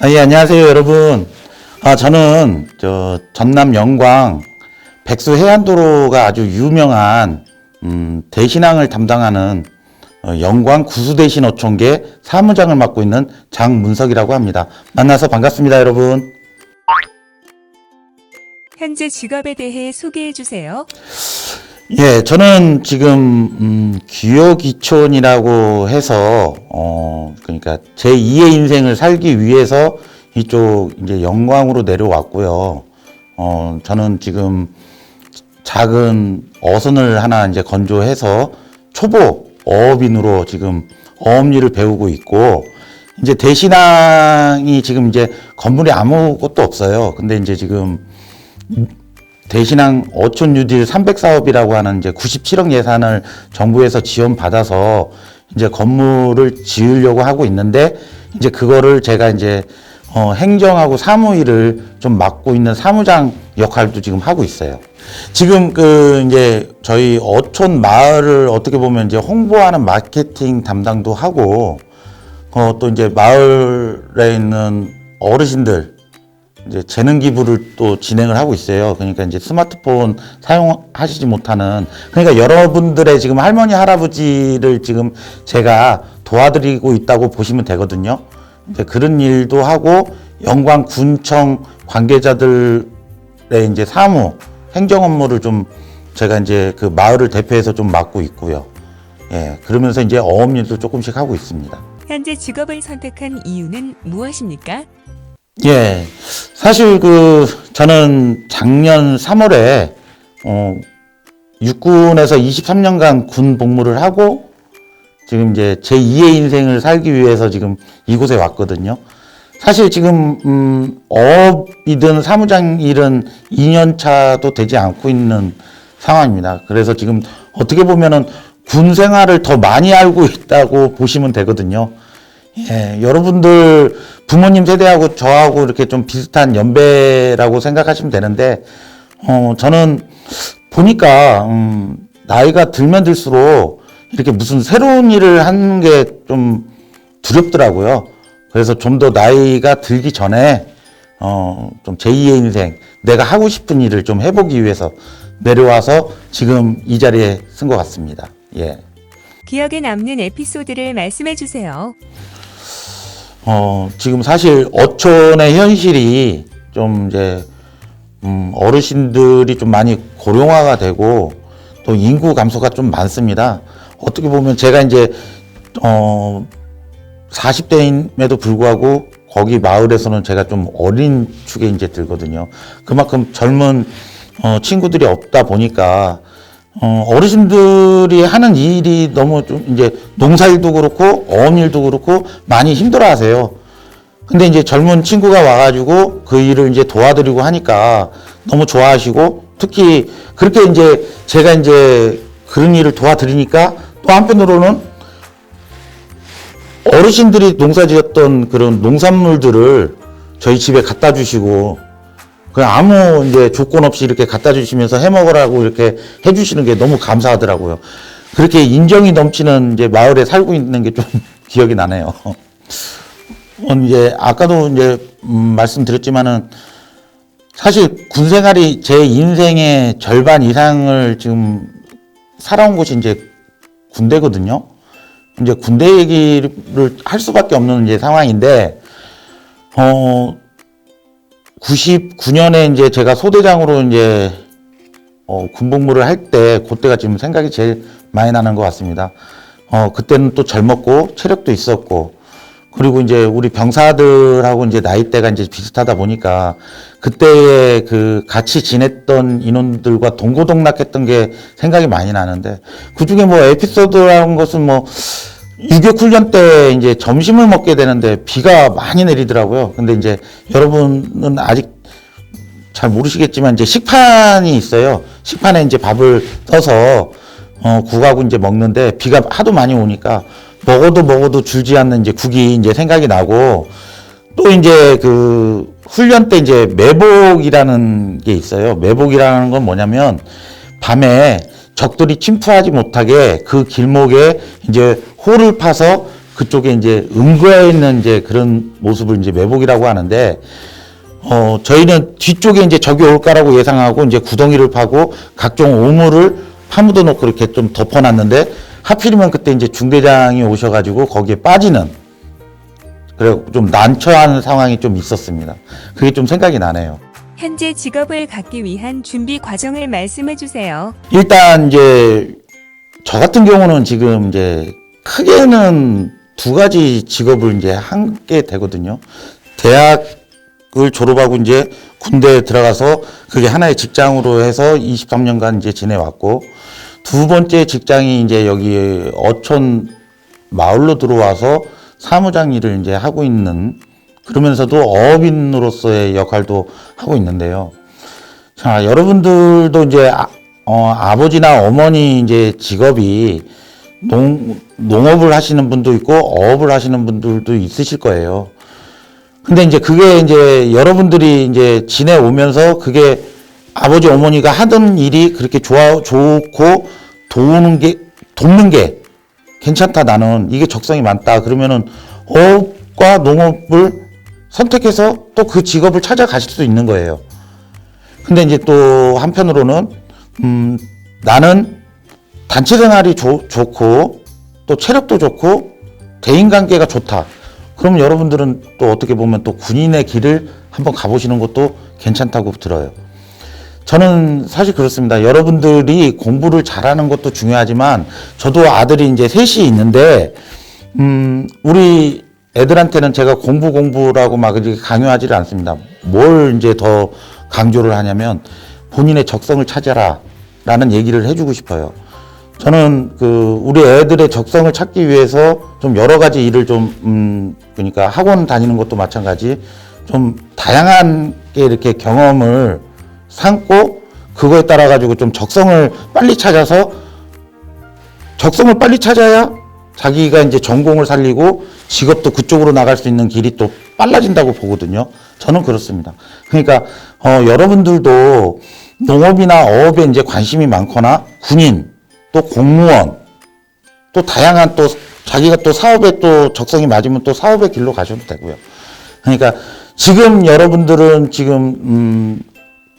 예, 안녕하세요, 여러분. 저는 전남 영광 백수 해안도로가 아주 유명한 대신항을 담당하는 영광 구수대신어촌계 사무장을 맡고 있는 장문석이라고 합니다. 만나서 반갑습니다, 여러분. 현재 직업에 대해 소개해 주세요. 예, 저는 지금 기여기촌이라고 해서 그러니까 제 2의 인생을 살기 위해서 이쪽 이제 영광으로 내려왔고요. 저는 지금 작은 어선을 하나 이제 건조해서 초보 어업인으로 지금 어업일을 배우고 있고, 이제 대신항이 지금 이제 건물이 아무것도 없어요. 근데 이제 지금 대신항 어촌 뉴딜 300 사업이라고 하는 이제 97억 예산을 정부에서 지원받아서 이제 건물을 지으려고 하고 있는데, 이제 그거를 제가 이제 행정하고 사무 일을 좀 맡고 있는 사무장 역할도 지금 하고 있어요. 지금 이제 저희 어촌 마을을 어떻게 보면 이제 홍보하는 마케팅 담당도 하고, 또 이제 마을에 있는 어르신들 이제 재능 기부를 또 진행을 하고 있어요. 그러니까 이제 스마트폰 사용하시지 못하는, 그러니까 여러분들의 지금 할머니 할아버지를 지금 제가 도와드리고 있다고 보시면 되거든요. 이제 그런 일도 하고, 영광군청 관계자들의 이제 사무 행정 업무를 좀 제가 이제 그 마을을 대표해서 좀 맡고 있고요. 예, 그러면서 이제 어업일도 조금씩 하고 있습니다. 현재 직업을 선택한 이유는 무엇입니까? 예, 사실 저는 작년 3월에 육군에서 23년간 군 복무를 하고 지금 이제 제 2의 인생을 살기 위해서 지금 이곳에 왔거든요. 사실 지금 어업이든 사무장 일은 2년 차도 되지 않고 있는 상황입니다. 그래서 지금 어떻게 보면은 군 생활을 더 많이 알고 있다고 보시면 되거든요. 예, 여러분들 부모님 세대하고 저하고 이렇게 좀 비슷한 연배라고 생각하시면 되는데, 저는 보니까 나이가 들면 들수록 이렇게 무슨 새로운 일을 하는 게 좀 두렵더라고요. 그래서 좀 더 나이가 들기 전에 좀 제2의 인생, 내가 하고 싶은 일을 좀 해보기 위해서 내려와서 지금 이 자리에 쓴 것 같습니다. 예. 기억에 남는 에피소드를 말씀해 주세요. 지금 사실 어촌의 현실이 좀 이제 어르신들이 좀 많이 고령화가 되고 또 인구 감소가 좀 많습니다. 어떻게 보면 제가 이제 40대임에도 불구하고 거기 마을에서는 제가 좀 어린 축에 이제 들거든요. 그만큼 젊은 친구들이 없다 보니까 어르신들이 하는 일이 너무 좀 이제 농사일도 그렇고 어업일도 그렇고 많이 힘들어 하세요. 근데 이제 젊은 친구가 와가지고 그 일을 이제 도와드리고 하니까 너무 좋아하시고, 특히 그렇게 이제 제가 이제 그런 일을 도와드리니까 또 한편으로는 어르신들이 농사 지었던 그런 농산물들을 저희 집에 갖다 주시고, 그냥 아무 이제 조건 없이 이렇게 갖다 주시면서 해 먹으라고 이렇게 해 주시는 게 너무 감사하더라고요. 그렇게 인정이 넘치는 이제 마을에 살고 있는 게 좀 기억이 나네요. 이제 아까도 이제 말씀드렸지만은 사실 군 생활이 제 인생의 절반 이상을 지금 살아온 곳이 이제 군대거든요. 이제 군대 얘기를 할 수밖에 없는 이제 상황인데, 99년에 이제 제가 소대장으로 이제 군복무를 할 때 그때가 지금 생각이 제일 많이 나는 것 같습니다. 그때는 또 젊었고 체력도 있었고, 그리고 이제 우리 병사들하고 이제 나이대가 이제 비슷하다 보니까 그때에 같이 지냈던 인원들과 동고동락했던 게 생각이 많이 나는데, 그 중에 뭐 에피소드라는 것은 뭐 유격 훈련 때 이제 점심을 먹게 되는데 비가 많이 내리더라고요. 근데 이제 여러분은 아직 잘 모르시겠지만 이제 식판이 있어요. 식판에 이제 밥을 떠서 국하고 이제 먹는데 비가 하도 많이 오니까 먹어도 줄지 않는 이제 국이 이제 생각이 나고, 또 이제 훈련 때 이제 매복이라는 게 있어요. 매복이라는 건 뭐냐면 밤에 적들이 침투하지 못하게 그 길목에 이제 홀을 파서 그쪽에 이제 응거해 있는 이제 그런 모습을 이제 매복이라고 하는데, 저희는 뒤쪽에 이제 적이 올까라고 예상하고 이제 구덩이를 파고 각종 오물을 파묻어 놓고 이렇게 좀 덮어놨는데, 하필이면 그때 이제 중대장이 오셔가지고 거기에 빠지는, 그래 좀 난처한 상황이 좀 있었습니다. 그게 좀 생각이 나네요. 현재 직업을 갖기 위한 준비 과정을 말씀해 주세요. 일단 이제 저 같은 경우는 지금 이제 크게는 두 가지 직업을 이제 하게 되거든요. 대학을 졸업하고 이제 군대에 들어가서 그게 하나의 직장으로 해서 23년간 이제 지내왔고, 두 번째 직장이 이제 여기 어촌 마을로 들어와서 사무장 일을 이제 하고 있는, 그러면서도 어업인으로서의 역할도 하고 있는데요. 자, 여러분들도 이제 아버지나 어머니 이제 직업이 농업을 하시는 분도 있고 어업을 하시는 분들도 있으실 거예요. 근데 이제 그게 이제 여러분들이 이제 지내오면서 그게 아버지 어머니가 하던 일이 그렇게 좋고 돕는 게 괜찮다, 나는 이게 적성이 많다, 그러면은 어업과 농업을 선택해서 또 그 직업을 찾아가실 수 있는 거예요. 근데 이제 또 한편으로는 나는 단체 생활이 좋고 또 체력도 좋고 대인관계가 좋다, 그럼 여러분들은 또 어떻게 보면 또 군인의 길을 한번 가보시는 것도 괜찮다고 들어요. 저는 사실 그렇습니다. 여러분들이 공부를 잘하는 것도 중요하지만, 저도 아들이 이제 셋이 있는데 우리 애들한테는 제가 공부라고 막 이렇게 강요하지를 않습니다. 뭘 이제 더 강조를 하냐면, 본인의 적성을 찾아라 라는 얘기를 해주고 싶어요. 저는 우리 애들의 적성을 찾기 위해서 좀 여러 가지 일을 그러니까 학원 다니는 것도 마찬가지, 좀 다양한 게 이렇게 경험을 삼고, 그거에 따라 가지고 좀 적성을 빨리 찾아야 자기가 이제 전공을 살리고 직업도 그쪽으로 나갈 수 있는 길이 또 빨라진다고 보거든요. 저는 그렇습니다. 그러니까 여러분들도 농업이나 어업에 이제 관심이 많거나 군인, 또 공무원, 또 다양한 또 자기가 또 사업에 또 적성이 맞으면 또 사업의 길로 가셔도 되고요. 그러니까 지금 여러분들은 지금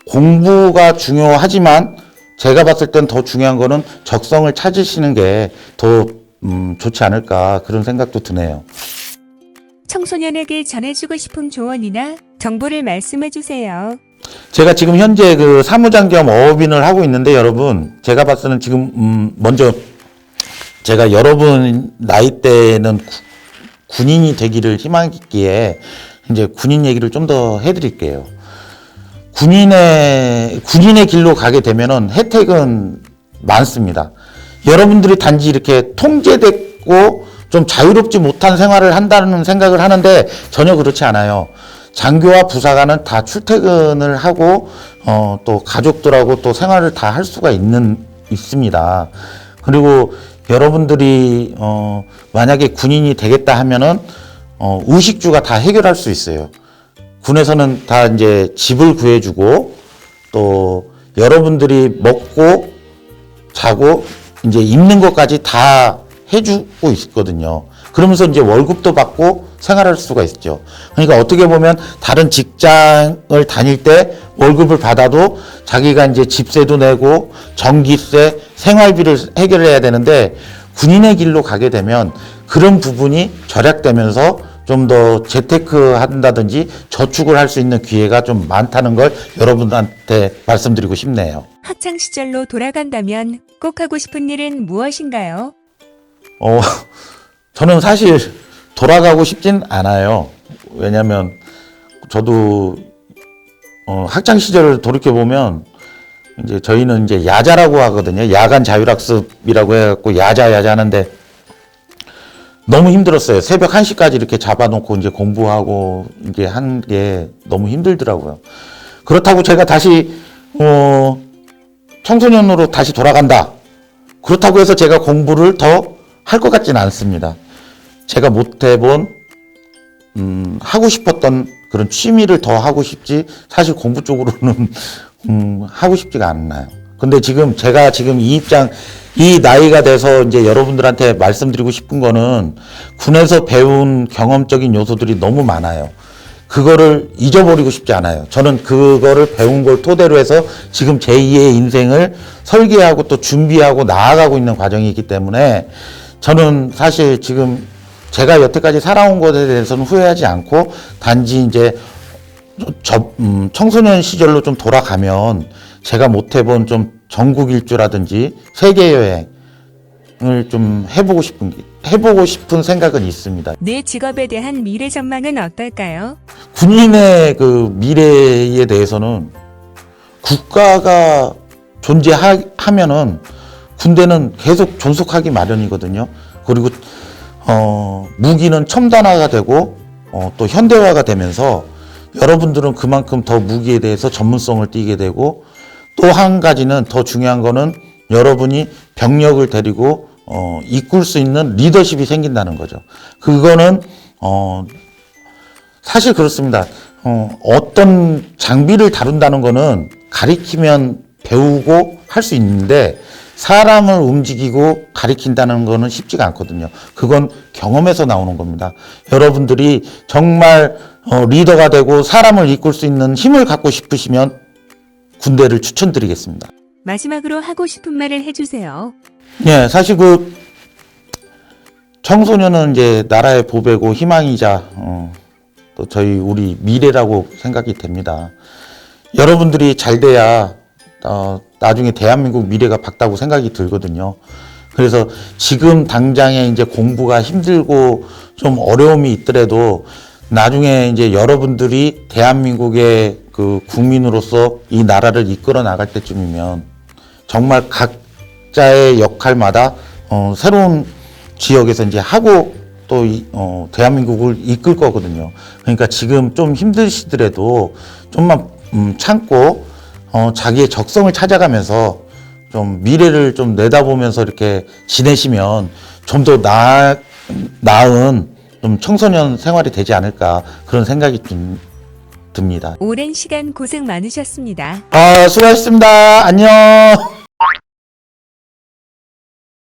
공부가 중요하지만, 제가 봤을 땐 더 중요한 거는 적성을 찾으시는 게 더 좋지 않을까, 그런 생각도 드네요. 청소년에게 전해주고 싶은 조언이나 정보를 말씀해 주세요. 제가 지금 현재 사무장 겸 어업인을 하고 있는데, 여러분, 제가 봤을 때는 지금 먼저 제가 여러분 나이 때는 군인이 되기를 희망했기에 이제 군인 얘기를 좀 더 해드릴게요. 군인의 길로 가게 되면은 혜택은 많습니다. 여러분들이 단지 이렇게 통제됐고 좀 자유롭지 못한 생활을 한다는 생각을 하는데, 전혀 그렇지 않아요. 장교와 부사관은 다 출퇴근을 하고 또 가족들하고 또 생활을 다 할 수가 있습니다. 그리고 여러분들이 만약에 군인이 되겠다 하면은 의식주가 다 해결할 수 있어요. 군에서는 다 이제 집을 구해주고, 또 여러분들이 먹고 자고 이제 입는 것까지 다 해주고 있거든요. 그러면서 이제 월급도 받고 생활할 수가 있죠. 그러니까 어떻게 보면 다른 직장을 다닐 때 월급을 받아도 자기가 이제 집세도 내고 전기세, 생활비를 해결해야 되는데, 군인의 길로 가게 되면 그런 부분이 절약되면서 좀 더 재테크 한다든지 저축을 할 수 있는 기회가 좀 많다는 걸 여러분한테 말씀드리고 싶네요. 학창 시절로 돌아간다면 꼭 하고 싶은 일은 무엇인가요? 저는 사실 돌아가고 싶진 않아요. 왜냐면 저도 학창 시절을 돌이켜 보면, 이제 저희는 이제 야자라고 하거든요. 야간 자율학습이라고 해갖고 야자 하는데 너무 힘들었어요. 새벽 1시까지 이렇게 잡아놓고 이제 공부하고 이제 한 게 너무 힘들더라고요. 그렇다고 제가 다시 청소년으로 다시 돌아간다, 그렇다고 해서 제가 공부를 더 할 것 같지는 않습니다. 제가 못 해본 하고 싶었던 그런 취미를 더 하고 싶지, 사실 공부 쪽으로는 하고 싶지가 않나요. 근데 지금 제가 지금 이 나이가 돼서 이제 여러분들한테 말씀드리고 싶은 거는 군에서 배운 경험적인 요소들이 너무 많아요. 그거를 잊어버리고 싶지 않아요. 저는 그거를 배운 걸 토대로 해서 지금 제2의 인생을 설계하고 또 준비하고 나아가고 있는 과정이기 때문에 저는 사실 지금 제가 여태까지 살아온 것에 대해서는 후회하지 않고 단지 이제 청소년 시절로 좀 돌아가면 제가 못 해본 좀 전국 일주라든지 세계 여행을 좀 해보고 싶은 생각은 있습니다. 내 직업에 대한 미래 전망은 어떨까요? 군인의 그 미래에 대해서는 국가가 존재하면은 군대는 계속 존속하기 마련이거든요. 그리고 무기는 첨단화가 되고 또 현대화가 되면서 여러분들은 그만큼 더 무기에 대해서 전문성을 띠게 되고 또 한 가지는 더 중요한 거는 여러분이 병력을 데리고 이끌 수 있는 리더십이 생긴다는 거죠. 그거는 사실 그렇습니다. 어떤 장비를 다룬다는 거는 가리키면 배우고 할 수 있는데 사람을 움직이고 가리킨다는 거는 쉽지가 않거든요. 그건 경험에서 나오는 겁니다. 여러분들이 정말 리더가 되고 사람을 이끌 수 있는 힘을 갖고 싶으시면 군대를 추천드리겠습니다. 마지막으로 하고 싶은 말을 해주세요. 예, 사실 청소년은 이제 나라의 보배고 희망이자 또 우리 미래라고 생각이 됩니다. 여러분들이 잘 돼야 나중에 대한민국 미래가 밝다고 생각이 들거든요. 그래서 지금 당장에 이제 공부가 힘들고 좀 어려움이 있더라도 나중에 이제 여러분들이 대한민국의 그 국민으로서 이 나라를 이끌어 나갈 때쯤이면 정말 각자의 역할마다 새로운 지역에서 이제 하고 또 대한민국을 이끌 거거든요. 그러니까 지금 좀 힘드시더라도 좀만 참고 자기의 적성을 찾아가면서 좀 미래를 좀 내다보면서 이렇게 지내시면 좀 더 나은 좀 청소년 생활이 되지 않을까 그런 생각이 좀 듭니다. 오랜 시간 고생 많으셨습니다. 수고하셨습니다. 안녕.